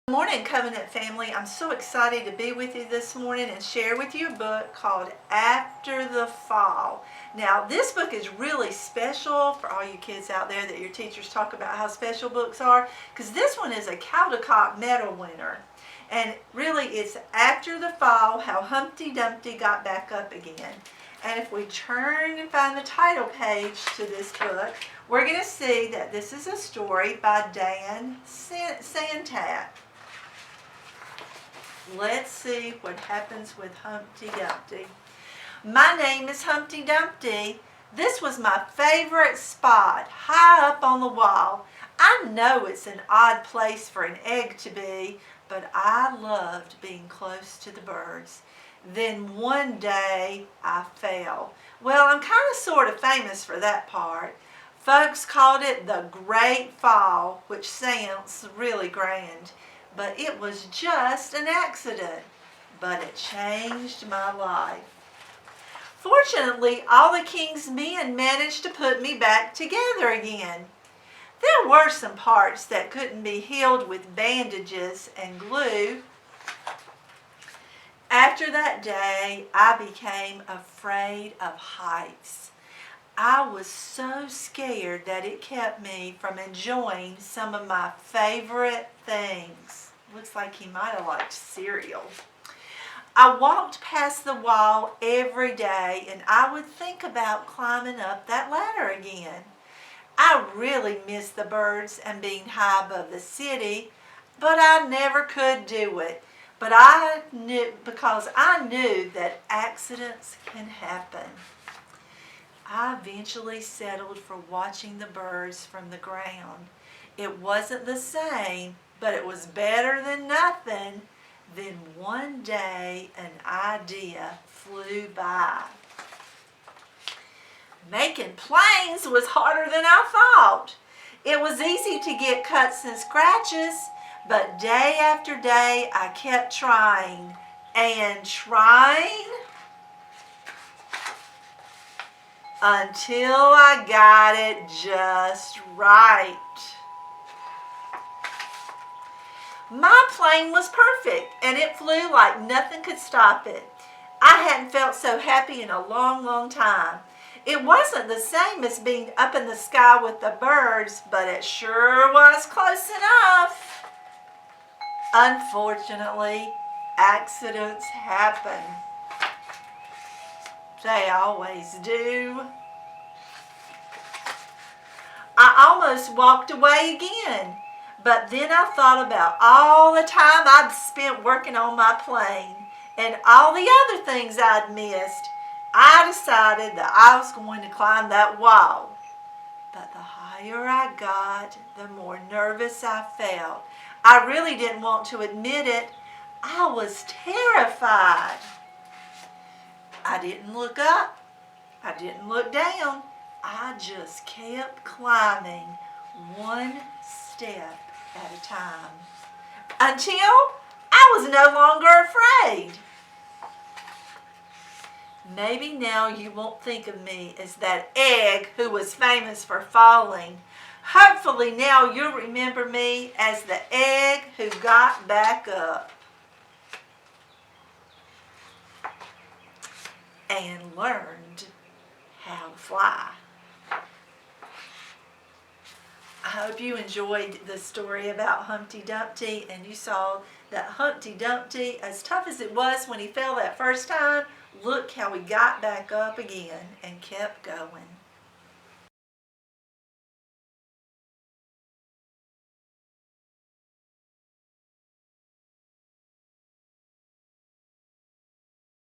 Good morning, Covenant family. I'm so excited to be with you this morning and share with you a book called After the Fall. Now, this book is really special for all you kids out there that your teachers talk about how special books are, because this one is a Caldecott Medal winner. And really, it's After the Fall, how Humpty Dumpty got back up again. And if we turn and find the title page to this book, we're going to see that this is a story by Dan Santat. Let's see what happens with Humpty Dumpty. My name is Humpty Dumpty. This was my favorite spot, high up on the wall. I know it's an odd place for an egg to be, but I loved being close to the birds. Then one day I fell. Well, I'm kind of sort of famous for that part. Folks called it the Great Fall, which sounds really grand. But it was just an accident, but it changed my life. Fortunately, all the king's men managed to put me back together again. There were some parts that couldn't be healed with bandages and glue. After that day, I became afraid of heights. I was so scared that it kept me from enjoying some of my favorite things. Looks like he might have liked cereal. I walked past the wall every day and I would think about climbing up that ladder again. I really miss the birds and being high above the city, but I never could do it. But because I knew that accidents can happen. I eventually settled for watching the birds from the ground. It wasn't the same, but it was better than nothing. Then one day an idea flew by. Making planes was harder than I thought. It was easy to get cuts and scratches, but day after day I kept trying and trying until I got it just right. My plane was perfect and it flew like nothing could stop it. I hadn't felt so happy in a long, long time. It wasn't the same as being up in the sky with the birds, but it sure was close enough. Unfortunately, accidents happen. They always do. I almost walked away again, but then I thought about all the time I'd spent working on my plane and all the other things I'd missed. I decided that I was going to climb that wall. But the higher I got, the more nervous I felt. I really didn't want to admit it. I was terrified. I didn't look up. I didn't look down. I just kept climbing one step at a time until I was no longer afraid. Maybe now you won't think of me as that egg who was famous for falling. Hopefully now you'll remember me as the egg who got back up and learned how to fly. I hope you enjoyed the story about Humpty Dumpty and you saw that Humpty Dumpty, as tough as it was when he fell that first time, look how he got back up again and kept going.